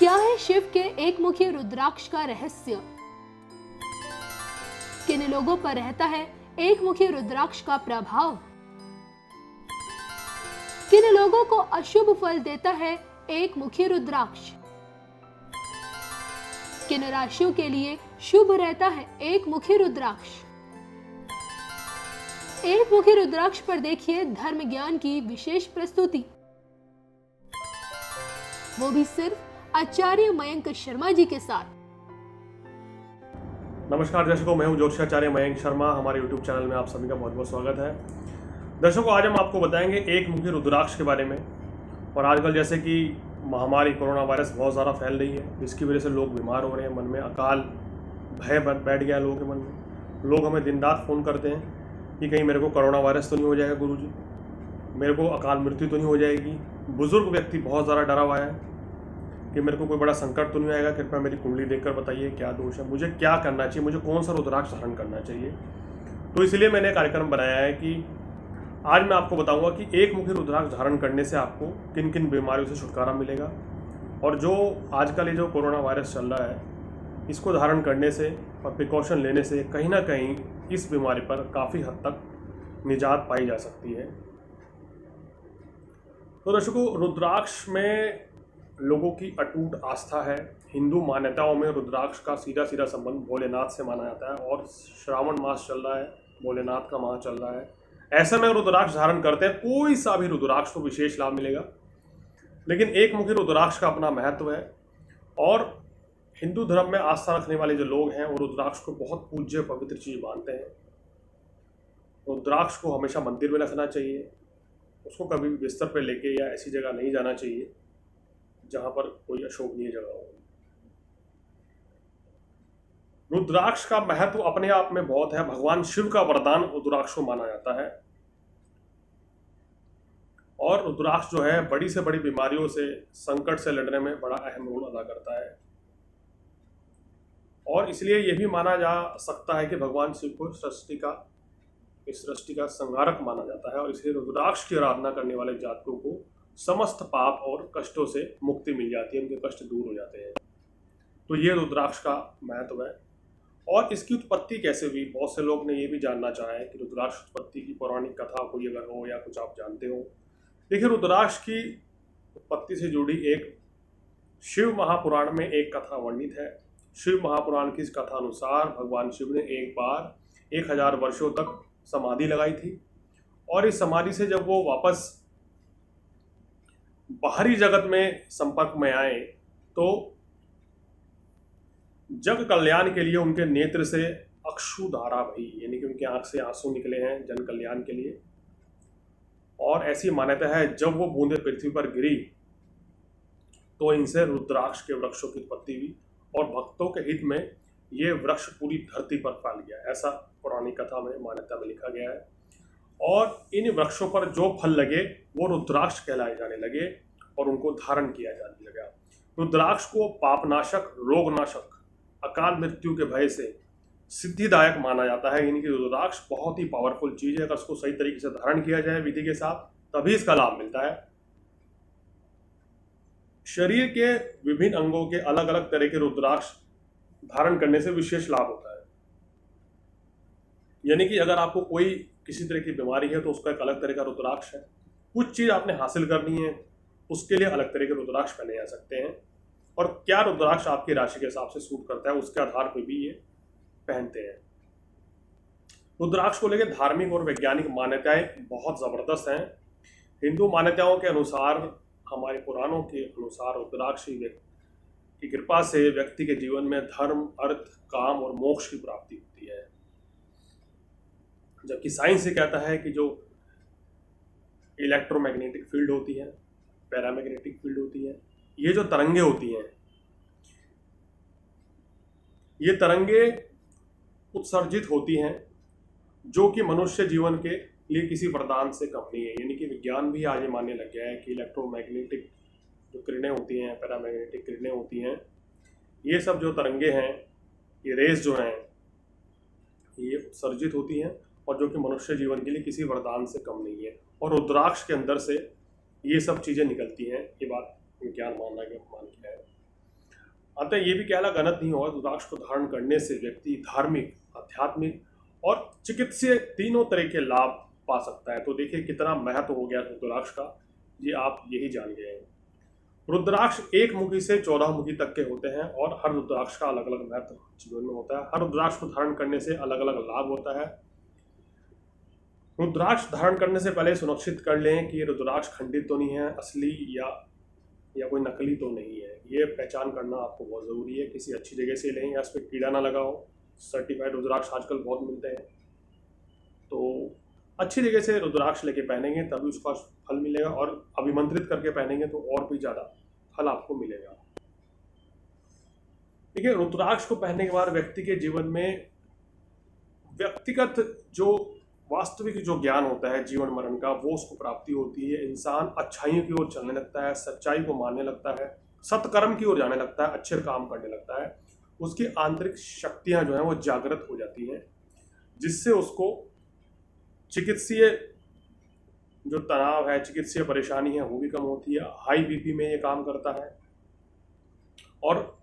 क्या है शिव के एक मुखी रुद्राक्ष का रहस्य? किन लोगों पर रहता है एक मुखी रुद्राक्ष का प्रभाव? किन लोगों को अशुभ फल देता है एक मुखी रुद्राक्ष? किन राशियों के लिए शुभ रहता है एक मुखी रुद्राक्ष? एक मुखी रुद्राक्ष पर देखिए धर्म ज्ञान की विशेष प्रस्तुति, वो भी सिर्फ आचार्य मयंक शर्मा जी के साथ। नमस्कार दर्शकों, मैं हूं ज्योतिषाचार्य मयंक शर्मा। हमारे YouTube चैनल में आप सभी का बहुत बहुत स्वागत है। दर्शकों, आज हम आपको बताएंगे एक मुखी रुद्राक्ष के बारे में। और आजकल जैसे कि महामारी कोरोना वायरस बहुत ज़्यादा फैल रही है, जिसकी वजह से लोग बीमार हो रहे हैं, मन में अकाल भय बैठ गया लोगों के मन में। लोग हमें दिन रात फ़ोन करते हैं कि कहीं मेरे को कोरोना वायरस तो नहीं हो जाएगा गुरुजी, मेरे को अकाल मृत्यु तो नहीं हो जाएगी। बुजुर्ग व्यक्ति बहुत ज़्यादा डरा हुआ है कि मेरे को कोई बड़ा संकट तो नहीं आएगा, कृपया मेरी कुंडली देखकर बताइए क्या दोष है, मुझे क्या करना चाहिए, मुझे कौन सा रुद्राक्ष धारण करना चाहिए। तो इसलिए मैंने कार्यक्रम बनाया है कि आज मैं आपको बताऊंगा कि एक मुखी रुद्राक्ष धारण करने से आपको किन किन बीमारियों से छुटकारा मिलेगा। और जो आजकल ये जो कोरोना वायरस चल रहा है, इसको धारण करने से और प्रिकॉशन लेने से कहीं ना कहीं इस बीमारी पर काफ़ी हद तक निजात पाई जा सकती है। तो दर्शकों, रुद्राक्ष में लोगों की अटूट आस्था है। हिंदू मान्यताओं में रुद्राक्ष का सीधा सीधा संबंध भोलेनाथ से माना जाता है। और श्रावण मास चल रहा है, भोलेनाथ का माह चल रहा है, ऐसे में रुद्राक्ष धारण करते हैं कोई सा भी रुद्राक्ष को विशेष लाभ मिलेगा। लेकिन एक मुखी रुद्राक्ष का अपना महत्व है। और हिंदू धर्म में आस्था रखने वाले जो लोग हैं वो रुद्राक्ष को बहुत पूज्य पवित्र चीज मानते हैं। रुद्राक्ष को हमेशा मंदिर में रखना चाहिए, उसको कभी भी बिस्तर पर लेके या ऐसी जगह नहीं जाना चाहिए जहां पर कोई अशोभनीय जगह हो। रुद्राक्ष का महत्व अपने आप में बहुत है। भगवान शिव का वरदान रुद्राक्ष को माना जाता है। और रुद्राक्ष जो है बड़ी से बड़ी बीमारियों से, संकट से लड़ने में बड़ा अहम रोल अदा करता है। और इसलिए यह भी माना जा सकता है कि भगवान शिव को इस सृष्टि का संहारक माना जाता है। और इसलिए रुद्राक्ष की आराधना करने वाले जातकों को समस्त पाप और कष्टों से मुक्ति मिल जाती है, उनके कष्ट दूर हो जाते हैं। तो ये रुद्राक्ष का महत्व है। और इसकी उत्पत्ति कैसे हुई, बहुत से लोग ने ये भी जानना चाहा है कि रुद्राक्ष उत्पत्ति की पौराणिक कथा कोई अगर हो या कुछ आप जानते हो। देखिए, रुद्राक्ष की उत्पत्ति से जुड़ी एक शिव महापुराण में एक कथा वर्णित है। शिव महापुराण की इस कथा अनुसार भगवान शिव ने एक बार 1000 वर्षों तक समाधि लगाई थी। और इस समाधि से जब वो वापस बाहरी जगत में संपर्क में आए तो जग कल्याण के लिए उनके नेत्र से अश्रुधारा बही, यानी कि उनकी आंख से आंसू निकले हैं जन कल्याण के लिए। और ऐसी मान्यता है जब वो बूंदें पृथ्वी पर गिरी तो इनसे रुद्राक्ष के वृक्षों की उत्पत्ति हुई और भक्तों के हित में ये वृक्ष पूरी धरती पर फैल गया, ऐसा पौराणिक कथा में मान्यता में लिखा गया है। और इन वृक्षों पर जो फल लगे वो रुद्राक्ष कहलाए जाने लगे और उनको धारण किया जाने लगा। रुद्राक्ष को पापनाशक, रोगनाशक, अकाल मृत्यु के भय से सिद्धिदायक माना जाता है। यानी कि रुद्राक्ष बहुत ही पावरफुल चीज है। अगर उसको सही तरीके से धारण किया जाए विधि के साथ, तभी इसका लाभ मिलता है। शरीर के विभिन्न अंगों के अलग अलग तरह के रुद्राक्ष धारण करने से विशेष लाभ होता है। यानी कि अगर आपको कोई किसी तरह की बीमारी है तो उसका एक अलग तरह का रुद्राक्ष है। कुछ चीज आपने हासिल करनी है, उसके लिए अलग तरह के रुद्राक्ष पहने जा सकते हैं। और क्या रुद्राक्ष आपकी राशि के हिसाब से सूट करता है, उसके आधार पर भी ये पहनते हैं। रुद्राक्ष को लेकर धार्मिक और वैज्ञानिक मान्यताएं बहुत जबरदस्त हैं। हिंदू मान्यताओं के अनुसार, हमारे पुराणों के अनुसार, रुद्राक्ष की कृपा से व्यक्ति के जीवन में धर्म, अर्थ, काम और मोक्ष की प्राप्ति होती है। जबकि साइंस ये कहता है कि जो इलेक्ट्रोमैग्नेटिक फील्ड होती है, पैरामैग्नेटिक फील्ड होती है, ये जो तरंगे होती हैं, ये तरंगे उत्सर्जित होती हैं जो कि मनुष्य जीवन के लिए किसी वरदान से कम नहीं है। यानी कि विज्ञान भी आज ये मानने लग गया है कि इलेक्ट्रोमैग्नेटिक जो किरणें होती हैं, पैरामैग्नेटिक किरणें होती हैं, ये सब जो तरंगे हैं, ये रेस जो हैं, ये उत्सर्जित होती हैं और जो कि मनुष्य जीवन के लिए किसी वरदान से कम नहीं है। और रुद्राक्ष के अंदर से ये सब चीज़ें निकलती हैं, ये बात विज्ञान मान गया है। अतः ये भी कहना गलत नहीं होगा, रुद्राक्ष को धारण करने से व्यक्ति धार्मिक, आध्यात्मिक और चिकित्सीय तीनों तरह के लाभ पा सकता है। तो देखिए कितना महत्व हो गया रुद्राक्ष का, ये आप यही जान गए हैं। रुद्राक्ष एक मुखी से 14 मुखी तक के होते हैं और हर रुद्राक्ष का अलग अलग महत्व जीवन में होता है। हर रुद्राक्ष को धारण करने से अलग अलग लाभ होता है। रुद्राक्ष धारण करने से पहले सुनिश्चित कर लें कि ये रुद्राक्ष खंडित तो नहीं है, असली या कोई नकली तो नहीं है। ये पहचान करना आपको बहुत ज़रूरी है। किसी अच्छी जगह से लें या इस पर कीड़ा ना लगा हो। सर्टिफाइड रुद्राक्ष आजकल बहुत मिलते हैं, तो अच्छी जगह से रुद्राक्ष लेके पहनेंगे तभी उसका फल मिलेगा, और अभिमंत्रित करके पहनेंगे तो और भी ज़्यादा फल आपको मिलेगा। देखिए, रुद्राक्ष को पहनने के बाद व्यक्ति के जीवन में व्यक्तिगत जो वास्तविक जो ज्ञान होता है जीवन मरण का, वो उसको प्राप्ति होती है। इंसान अच्छाइयों की ओर चलने लगता है, सच्चाई को मानने लगता है, सत्कर्म की ओर जाने लगता है, अच्छे काम करने लगता है। उसकी आंतरिक शक्तियां जो हैं वो जागृत हो जाती हैं, जिससे उसको चिकित्सीय जो तनाव है, चिकित्सीय परेशानी है, वो भी कम होती है। हाई बीपी में ये काम करता है, और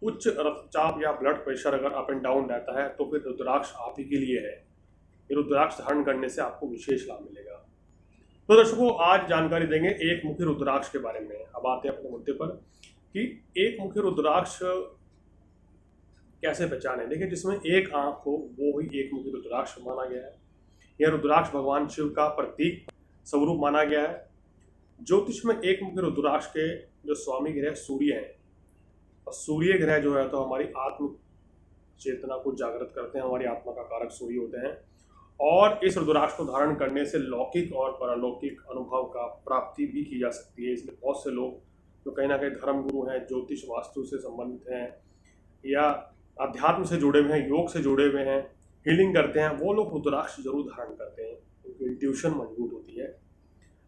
उच्च रक्तचाप या ब्लड प्रेशर अगर अप एंड डाउन रहता है तो फिर रुद्राक्ष आप ही के लिए है। ये रुद्राक्ष धारण करने से आपको विशेष लाभ मिलेगा। तो दर्शकों, आज जानकारी देंगे एक मुखी रुद्राक्ष के बारे में। अब आते हैं अपने मुद्दे पर कि एक मुखी रुद्राक्ष कैसे पहचाने। देखिए, जिसमें एक आंख हो वो ही एक मुखी रुद्राक्ष माना गया है। यह रुद्राक्ष भगवान शिव का प्रतीक स्वरूप माना गया है। ज्योतिष में एक मुखी रुद्राक्ष के जो स्वामी ग्रह सूर्य हैं, और सूर्य ग्रह जो है तो हमारी आत्म चेतना को जागृत करते हैं, हमारी आत्मा का कारक सूर्य होते हैं। और इस रुद्राक्ष को धारण करने से लौकिक और परलौकिक अनुभव का प्राप्ति भी की जा सकती है। इसलिए बहुत से लोग जो कहीं ना कहीं धर्म गुरु हैं, ज्योतिष वास्तु से संबंधित हैं, या अध्यात्म से जुड़े हुए हैं, योग से जुड़े हुए हैं, हीलिंग करते हैं, वो लोग रुद्राक्ष जरूर धारण करते हैं। उनकी इंट्यूशन मजबूत होती है,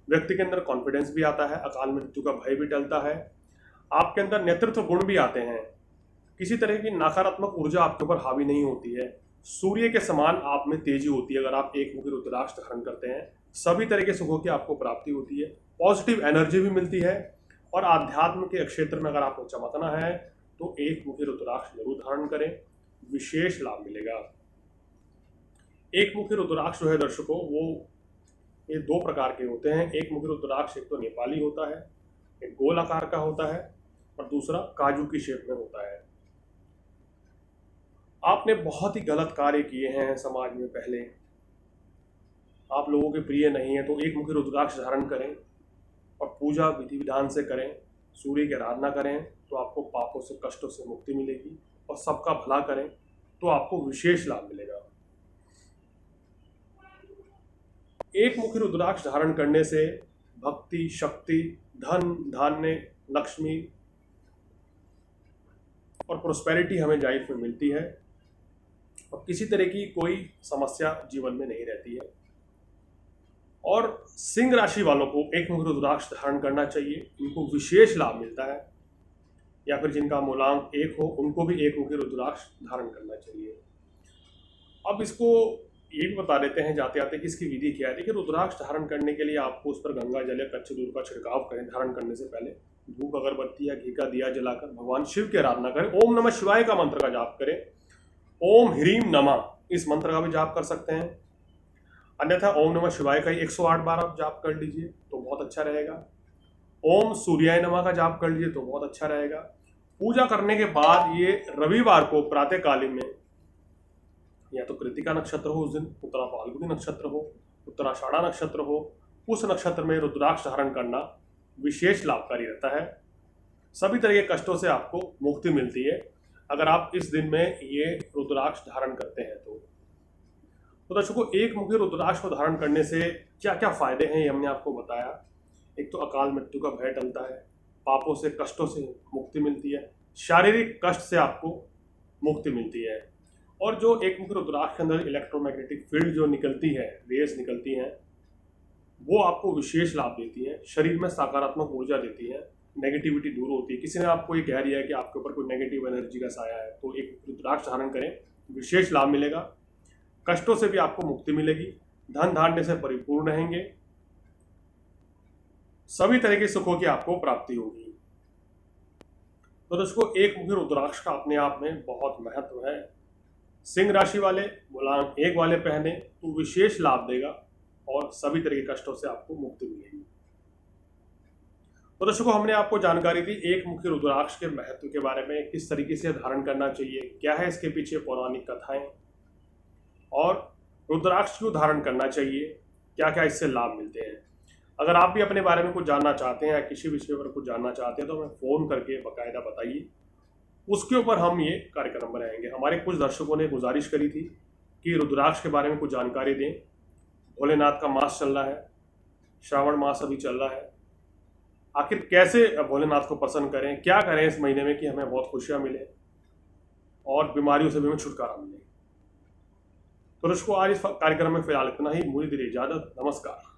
व्यक्ति के अंदर कॉन्फिडेंस भी आता है, अकाल मृत्यु का भय भी टलता है, आपके अंदर नेतृत्व गुण भी आते हैं, किसी तरह की नकारात्मक ऊर्जा आपके ऊपर हावी नहीं होती है, सूर्य के समान आप में तेजी होती है। अगर आप एक मुखी रुद्राक्ष धारण करते हैं, सभी तरह के सुखों की आपको प्राप्ति होती है, पॉजिटिव एनर्जी भी मिलती है, और आध्यात्म के क्षेत्र में अगर आपको चमकना है तो एक मुखी रुद्राक्ष जरूर धारण करें, विशेष लाभ मिलेगा। एक मुखी रुद्राक्ष जो है दर्शकों, वो ये दो प्रकार के होते हैं। एक मुखी रुद्राक्ष एक तो नेपाली होता है, एक गोल आकार का होता है, और दूसरा काजू की शेप में होता है। आपने बहुत ही गलत कार्य किए हैं समाज में पहले, आप लोगों के प्रिय नहीं है, तो एक मुखी रुद्राक्ष धारण करें और पूजा विधि विधान से करें, सूर्य की आराधना करें, तो आपको पापों से, कष्टों से मुक्ति मिलेगी, और सबका भला करें तो आपको विशेष लाभ मिलेगा। एक मुखी रुद्राक्ष धारण करने से भक्ति, शक्ति, धन, धान्य, लक्ष्मी और प्रोस्पेरिटी हमें लाइफ में मिलती है, और किसी तरह की कोई समस्या जीवन में नहीं रहती है। और सिंह राशि वालों को एक मुखी रुद्राक्ष धारण करना चाहिए, उनको विशेष लाभ मिलता है। या फिर जिनका मूलांक 1 हो, उनको भी एक मुखी रुद्राक्ष धारण करना चाहिए। अब इसको ये भी बता देते हैं जाते आते कि इसकी विधि क्या है। देखिए, रुद्राक्ष धारण करने के लिए आपको उस पर गंगा जल या कच्चे दूध का छिड़काव करें। धारण करने से पहले धूप, अगरबत्ती या घी का दिया जलाकर भगवान शिव की आराधना करें। ओम नमः शिवाय का मंत्र का जाप करें। ओम ह्रीम नमः इस मंत्र का भी जाप कर सकते हैं, अन्यथा ओम नमः शिवाय का ही 108 बार आप जाप कर लीजिए तो बहुत अच्छा रहेगा। ओम सूर्याय नमः का जाप कर लीजिए तो बहुत अच्छा रहेगा। पूजा करने के बाद ये रविवार को प्रातः कालीन में, या तो कृतिका नक्षत्र हो उस दिन, उत्तरा फाल्गुनी नक्षत्र हो, उत्तराषाढ़ा नक्षत्र हो, उस नक्षत्र में रुद्राक्ष धारण करना विशेष लाभकारी रहता है। सभी तरह के कष्टों से आपको मुक्ति मिलती है अगर आप इस दिन में ये रुद्राक्ष धारण करते हैं। तो दर्शकों, एक मुखी रुद्राक्ष को धारण करने से क्या क्या फायदे हैं ये हमने आपको बताया। एक तो अकाल मृत्यु का भय टलता है, पापों से, कष्टों से मुक्ति मिलती है, शारीरिक कष्ट से आपको मुक्ति मिलती है, और जो एक मुखी रुद्राक्ष के अंदर इलेक्ट्रोमैग्नेटिक फील्ड जो निकलती है, रेस निकलती हैं, वो आपको विशेष लाभ देती है, शरीर में सकारात्मक ऊर्जा देती है, नेगेटिविटी दूर होती है। किसी ने आपको ये कह दिया है कि आपके ऊपर कोई नेगेटिव एनर्जी का साया है, तो एक रुद्राक्ष धारण करें, विशेष लाभ मिलेगा। कष्टों से भी आपको मुक्ति मिलेगी, धन धान्य से परिपूर्ण रहेंगे, सभी तरह के सुखों की आपको प्राप्ति होगी। तो दोस्तों एक मुखी रुद्राक्ष का अपने आप में बहुत महत्व है। सिंह राशि वाले मूलांक 1 वाले पहने तो विशेष लाभ देगा और सभी तरह के कष्टों से आपको मुक्ति मिलेगी। तो दर्शकों हमने आपको जानकारी दी एक मुखी रुद्राक्ष के महत्व के बारे में, किस तरीके से धारण करना चाहिए, क्या है इसके पीछे पौराणिक कथाएं और रुद्राक्ष क्यों धारण करना चाहिए, क्या क्या इससे लाभ मिलते हैं। अगर आप भी अपने बारे में कुछ जानना चाहते हैं या किसी विषय पर कुछ जानना चाहते हैं तो हमें फ़ोन करके बाकायदा बताइए, उसके ऊपर हम ये कार्यक्रम बनाएंगे। हमारे कुछ दर्शकों ने गुजारिश करी थी कि रुद्राक्ष के बारे में कुछ जानकारी दें। भोलेनाथ का मास चल रहा है, श्रावण मास अभी चल रहा है, आखिर कैसे भोलेनाथ को प्रसन्न करें, क्या करें इस महीने में कि हमें बहुत खुशियां मिले और बीमारियों से भी हमें छुटकारा मिले। तो दोस्तों आज इस कार्यक्रम में फिलहाल इतना ही। मुझे दीजिए इजाजत। नमस्कार।